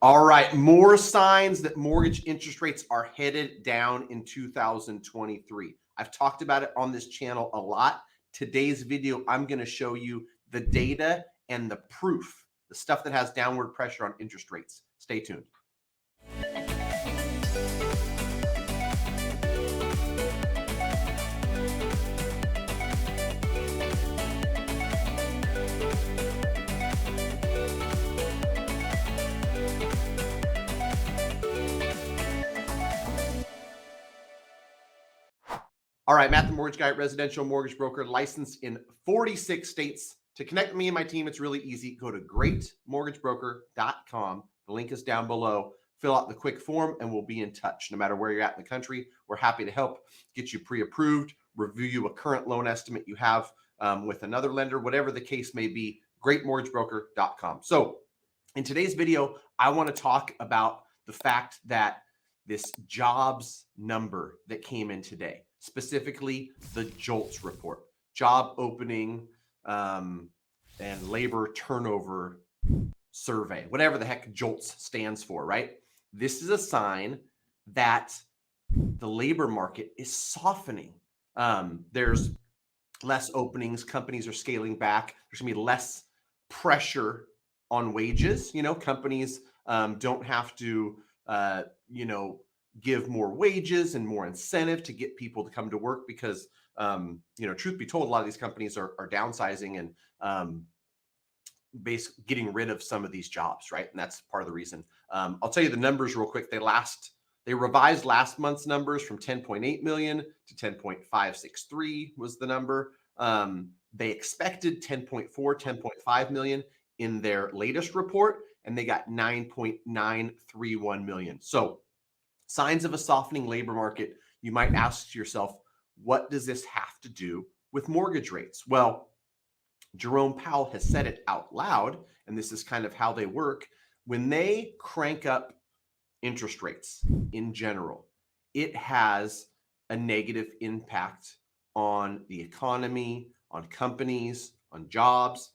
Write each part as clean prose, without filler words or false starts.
All right, more signs that mortgage interest rates are headed down in 2023. I've talked about it on this channel a lot. Today's video, I'm going to show you the data and the proof, the stuff that has downward pressure on interest rates. Stay tuned. All right, Matt, the Mortgage Guy, residential mortgage broker, licensed in 46 states. To connect with me and my team, it's really easy. Go to greatmortgagebroker.com. The link is down below. Fill out the quick form and we'll be in touch. No matter where you're at in the country, we're happy to help get you pre-approved, review you a current loan estimate you have with another lender, whatever the case may be, greatmortgagebroker.com. So in today's video, I want to talk about the fact that this jobs number that came in today, specifically the JOLTS report, job opening and labor turnover survey, whatever the heck JOLTS stands for, right? This is a sign that the labor market is softening. There's less openings, companies are scaling back. There's gonna be less pressure on wages. You know, companies don't have to, give more wages and more incentive to get people to come to work because, truth be told, a lot of these companies are downsizing and basically getting rid of some of these jobs, right? And that's part of the reason. I'll tell you the numbers real quick. They revised last month's numbers from 10.8 million to 10.563 was the number. They expected 10.4, 10.5 million in their latest report, and they got 9.931 million. So signs of a softening labor market. You might ask yourself, what does this have to do with mortgage rates? Well, Jerome Powell has said it out loud, and this is kind of how they work. When they crank up interest rates in general, it has a negative impact on the economy, on companies, on jobs.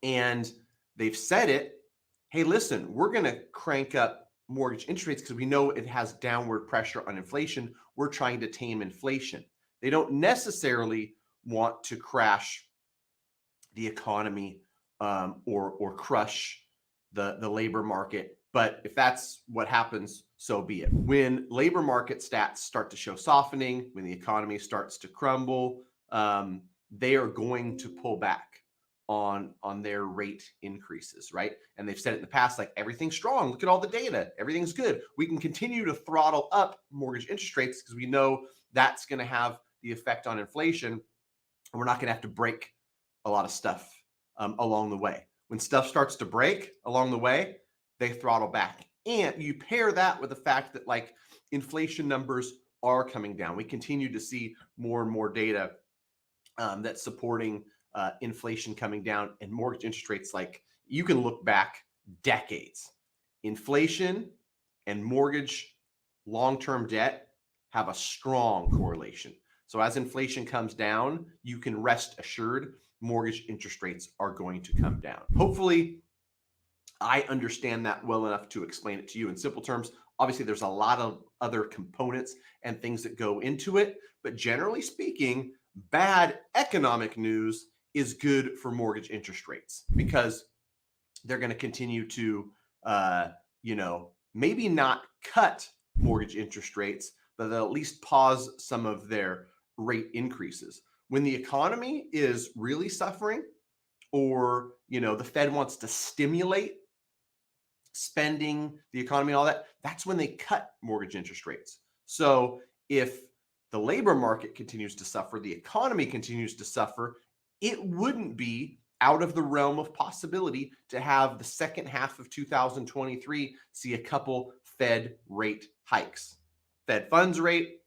And they've said it, hey, listen, we're going to crank up mortgage interest rates because we know it has downward pressure on inflation. We're trying to tame inflation. They don't necessarily want to crash the economy or crush the labor market. But if that's what happens, so be it. When labor market stats start to show softening, when the economy starts to crumble, they are going to pull back on their rate increases, right? And they've said it in the past, like, everything's strong. Look at all the data. Everything's good. We can continue to throttle up mortgage interest rates because we know that's going to have the effect on inflation. And we're not going to have to break a lot of stuff along the way. When stuff starts to break along the way, they throttle back. And you pair that with the fact that, like, inflation numbers are coming down. We continue to see more and more data that's supporting inflation coming down, and mortgage interest rates, like, you can look back decades. Inflation and mortgage long-term debt have a strong correlation. So as inflation comes down, you can rest assured mortgage interest rates are going to come down. Hopefully, I understand that well enough to explain it to you in simple terms. Obviously, there's a lot of other components and things that go into it, but generally speaking, bad economic news is good for mortgage interest rates because they're going to continue to, maybe not cut mortgage interest rates, but they'll at least pause some of their rate increases. When the economy is really suffering, or, the Fed wants to stimulate spending, the economy, all that, that's when they cut mortgage interest rates. So if the labor market continues to suffer, the economy continues to suffer, it wouldn't be out of the realm of possibility to have the second half of 2023 see a couple Fed rate hikes. Fed funds rate,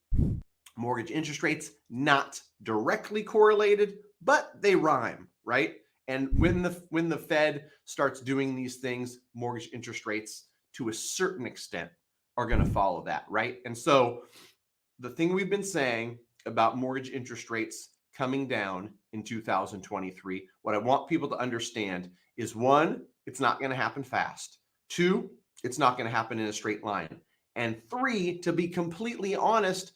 mortgage interest rates, not directly correlated, but they rhyme, right? And when the Fed starts doing these things, mortgage interest rates to a certain extent are going to follow that, right? And so the thing we've been saying about mortgage interest rates coming down in 2023, what I want people to understand is, one, it's not going to happen fast. 2, it's not going to happen in a straight line. And 3, to be completely honest,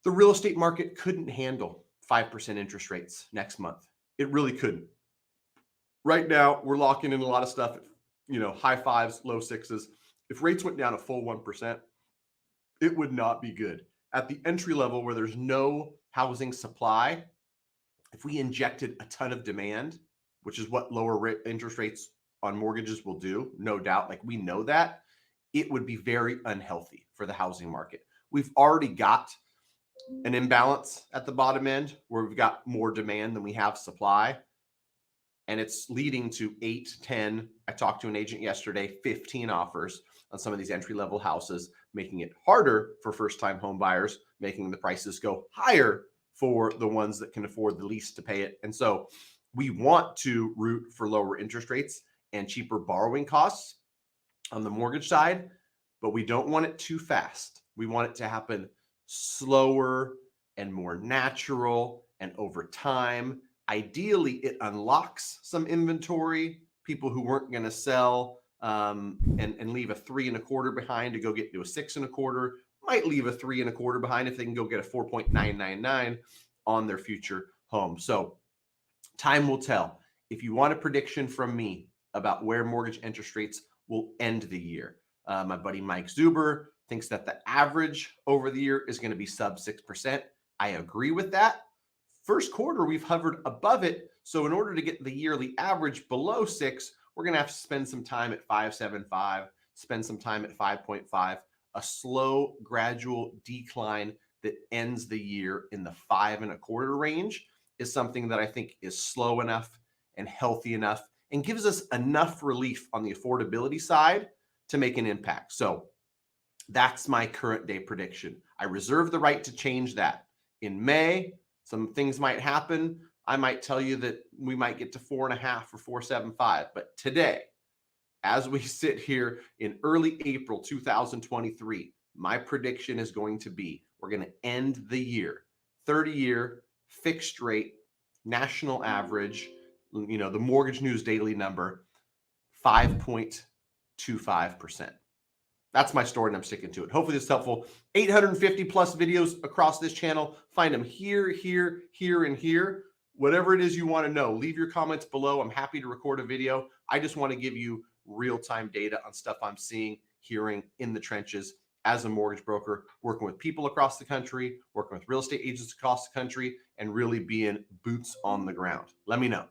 the real estate market couldn't handle 5% interest rates next month. It really couldn't. Right now, we're locking in a lot of stuff at, high fives, low sixes. If rates went down a full 1%, it would not be good. At the entry level where there's no housing supply, if we injected a ton of demand, which is what lower interest rates on mortgages will do, no doubt, like we know that, it would be very unhealthy for the housing market. We've already got an imbalance at the bottom end where we've got more demand than we have supply. And it's leading to 8, 10. I talked to an agent yesterday, 15 offers on some of these entry-level houses, making it harder for first-time home buyers, making the prices go higher for the ones that can afford the least to pay it. And so we want to root for lower interest rates and cheaper borrowing costs on the mortgage side, but we don't want it too fast. We want it to happen slower and more natural and over time. Ideally, it unlocks some inventory. People who weren't going to sell and leave a 3 1/4 behind to go get to a 6 1/4 might leave a 3 1/4 behind if they can go get a 4.999 on their future home. So time will tell. If you want a prediction from me about where mortgage interest rates will end the year, my buddy Mike Zuber thinks that the average over the year is going to be sub 6%. I agree with that. First quarter, we've hovered above it. So in order to get the yearly average below 6, we're going to have to spend some time at 5.75, spend some time at 5.5, a slow, gradual decline that ends the year in the 5 1/4 range is something that I think is slow enough and healthy enough and gives us enough relief on the affordability side to make an impact. So that's my current day prediction. I reserve the right to change that. In May, some things might happen. I might tell you that we might get to 4.5 or 4.75. But today, as we sit here in early April 2023, my prediction is going to be we're going to end the year 30-year fixed rate national average, the Mortgage News Daily number, 5.25%. That's my story and I'm sticking to it. Hopefully this is helpful. 850 plus videos across this channel. Find them here, here, here, and here. Whatever it is you want to know, leave your comments below. I'm happy to record a video. I just want to give you real-time data on stuff I'm seeing, hearing in the trenches as a mortgage broker, working with people across the country, working with real estate agents across the country, and really being boots on the ground. Let me know.